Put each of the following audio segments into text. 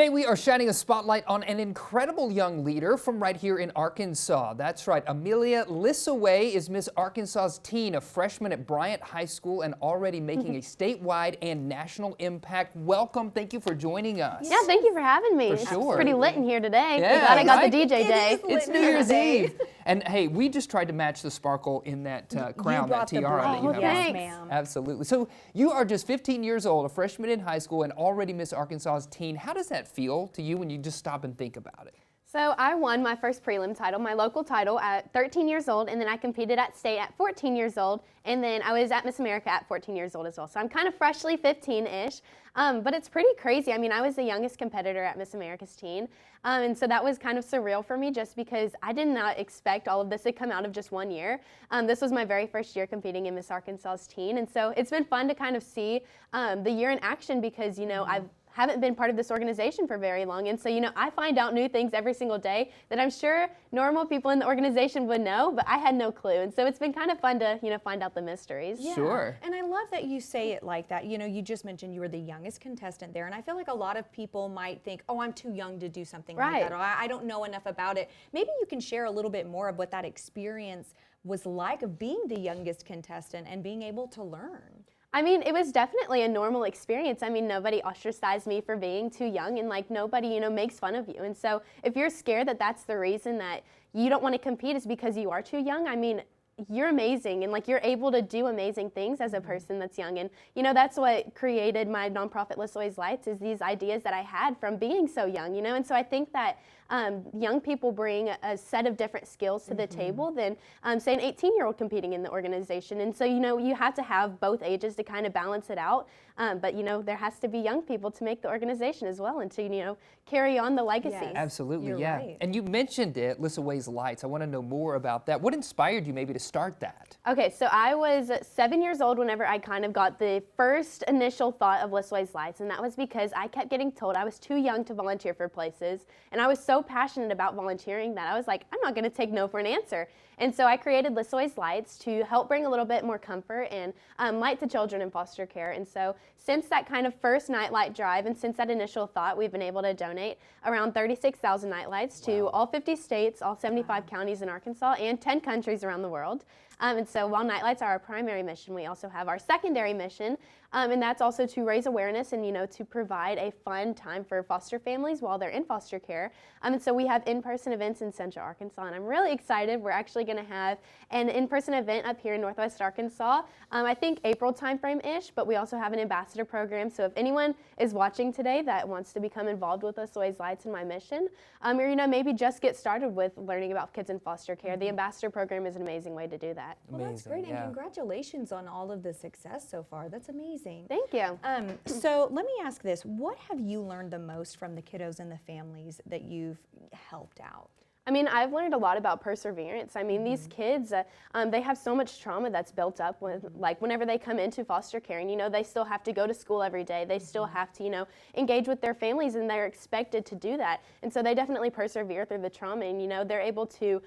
Today we are shining a spotlight on an incredible young leader from right here in Arkansas. That's right, Amelia Lissaway is Miss Arkansas's teen, a freshman at Bryant High School and already making a statewide and national impact. Welcome, thank you for joining us. Yeah, thank you for having me. For It's sure. pretty lit in here today. Yeah, Glad I got right? the DJ day. It's New Year's Eve. And hey, we just tried to match the sparkle in that crown, that tiara that you have on. thanks. ma'am. Absolutely. So you are just 15 years old, a freshman in high school, and already Miss Arkansas's teen. How does that feel to you when you just stop and think about it? So I won my first prelim title, my local title, at 13 years old, and then I competed at state at 14 years old, and then I was at Miss America at 14 years old as well. So I'm kind of freshly 15-ish, but it's pretty crazy. I mean, I was the youngest competitor at Miss America's teen, and so that was kind of surreal for me just because I did not expect all of this to come out of just 1 year. This was my very first year competing in Miss Arkansas's teen, and so it's been fun to kind of see the year in action because, you know, I haven't been part of this organization for very long, and so, you know, I find out new things every single day that I'm sure normal people in the organization would know, but I had no clue, and so it's been kind of fun to, you know, find out the mysteries. Yeah. Sure. And I love that you say it like that. You know, you just mentioned you were the youngest contestant there, and I feel like a lot of people might think, oh, I'm too young to do something like Right. that, or I don't know enough about it. Maybe you can share a little bit more of what that experience was like of being the youngest contestant and being able to learn. I mean, it was definitely a normal experience. I mean, nobody ostracized me for being too young, and like nobody, you know, makes fun of you. And so if you're scared that that's the reason that you don't want to compete is because you are too young, I mean, you're amazing, and like you're able to do amazing things as a person that's young. And you know, that's what created my nonprofit Lissaway's Lights, is these ideas that I had from being so young, you know. And so I think that young people bring a set of different skills to the table than say an 18-year-old competing in the organization. And so, you know, you have to have both ages to kind of balance it out. But you know, there has to be young people to make the organization as well and to, you know, carry on the legacy. Yes. Absolutely, You're yeah. right. And you mentioned it, Lissaway's Lights. I want to know more about that. What inspired you maybe to start that? Okay, so I was 7 years old whenever I kind of got the first initial thought of Lissaway's Lights, and that was because I kept getting told I was too young to volunteer for places, and I was so passionate about volunteering that I was like, I'm not going to take no for an answer. And so I created Lissaway's Lights to help bring a little bit more comfort and light to children in foster care. And so since that kind of first nightlight drive and since that initial thought, we've been able to donate around 36,000 nightlights to all 50 states, all 75 counties in Arkansas, and 10 countries around the world. And so while nightlights are our primary mission, we also have our secondary mission, and that's also to raise awareness and, you know, to provide a fun time for foster families while they're in foster care. And so we have in-person events in Central Arkansas, and I'm really excited. We're actually going to have an in-person event up here in Northwest Arkansas, I think April timeframe-ish, but we also have an ambassador program. So if anyone is watching today that wants to become involved with Lissaway's Lights and my mission, or, you know, maybe just get started with learning about kids in foster care, the ambassador program is an amazing way to do that. Well, that's Amazing, great, yeah. and congratulations on all of the success so far. That's amazing. Thank you. So let me ask this. What have you learned the most from the kiddos and the families that you've helped out? I mean, I've learned a lot about perseverance. I mean, these kids, they have so much trauma that's built up with, like, whenever they come into foster care, and, you know, they still have to go to school every day. They still have to, you know, engage with their families, and they're expected to do that. And so they definitely persevere through the trauma, and, you know, they're able to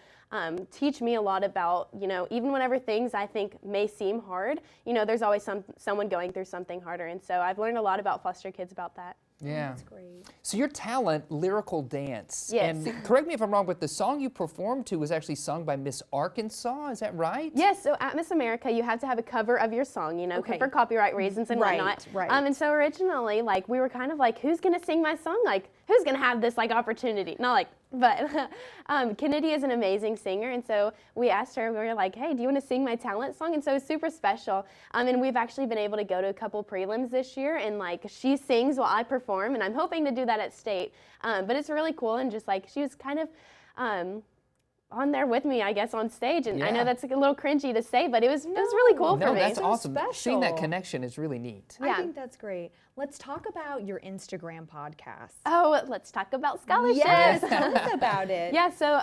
teach me a lot about, you know, even whenever things I think may seem hard, you know, there's always someone going through something harder. And so I've learned a lot about foster kids about that. Yeah. That's great. So your talent, lyrical dance. Yes. And correct me if I'm wrong, but the song you performed to was actually sung by Miss Arkansas, is that right? Yes, so at Miss America, you have to have a cover of your song, you know, Okay. for copyright reasons and Right, whatnot. right. And so originally, like, we were kind of like, who's gonna sing my song? Like, who's gonna have this, like, opportunity? Not like, but Kennedy is an amazing singer, and so we asked her, we were like, hey, do you wanna sing my talent song? And so it's super special. And we've actually been able to go to a couple prelims this year, and like, she sings while I perform, and I'm hoping to do that at state. But it's really cool, and just like, she was kind of, on there with me, I guess, on stage, and I Yeah. know that's like a little cringy to say, but it was really cool for No, me. that's So awesome. Seeing that special. connection is really neat. I Yeah. think that's great. Let's talk about your Instagram podcast. Oh, let's talk about scholarships. Yes, tell us about it. Yeah, so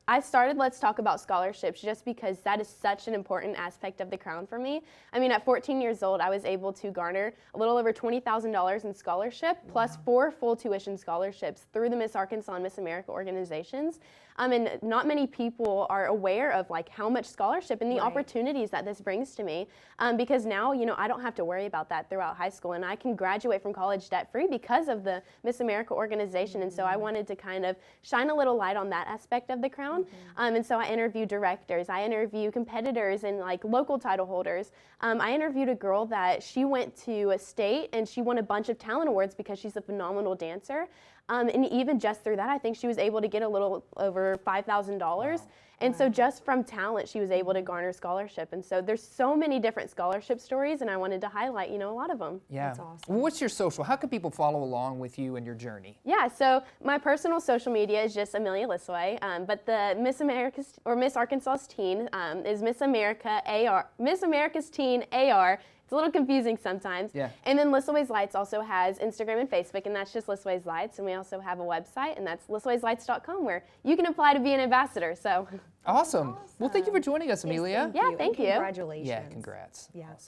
I started Let's Talk About Scholarships just because that is such an important aspect of the Crown for me. I mean, at 14 years old, I was able to garner a little over $20,000 in scholarship, plus 4 full tuition scholarships through the Miss Arkansas and Miss America organizations. And not many people are aware of like how much scholarship and the opportunities that this brings to me. Because now, you know, I don't have to worry about that throughout high school, and I can graduate from college debt-free because of the Miss America organization. And so I wanted to kind of shine a little light on that aspect of the Crown. And so I interview directors, I interview competitors and like local title holders. I interviewed a girl that she went to a state and she won a bunch of talent awards because she's a phenomenal dancer. And even just through that, I think she was able to get a little over $5,000. And so just from talent, she was able to garner scholarship. And so there's so many different scholarship stories, and I wanted to highlight, you know, a lot of them. Yeah. That's awesome. Well, what's your social? How can people follow along with you and your journey? Yeah, so my personal social media is just Amelia Lissaway, but the Miss America's or Miss Arkansas's teen is Miss America AR, Miss America's Teen AR. It's a little confusing sometimes. Yeah. And then Lissaway's Lights also has Instagram and Facebook, and that's just Lissaway's Lights. And we also have a website, and that's lissawayslights.com, where you can apply to be an ambassador. So. Awesome. Well, thank you for joining us, Amelia. Yeah, And thank you. Congratulations. Yeah, congrats. Yeah. Awesome.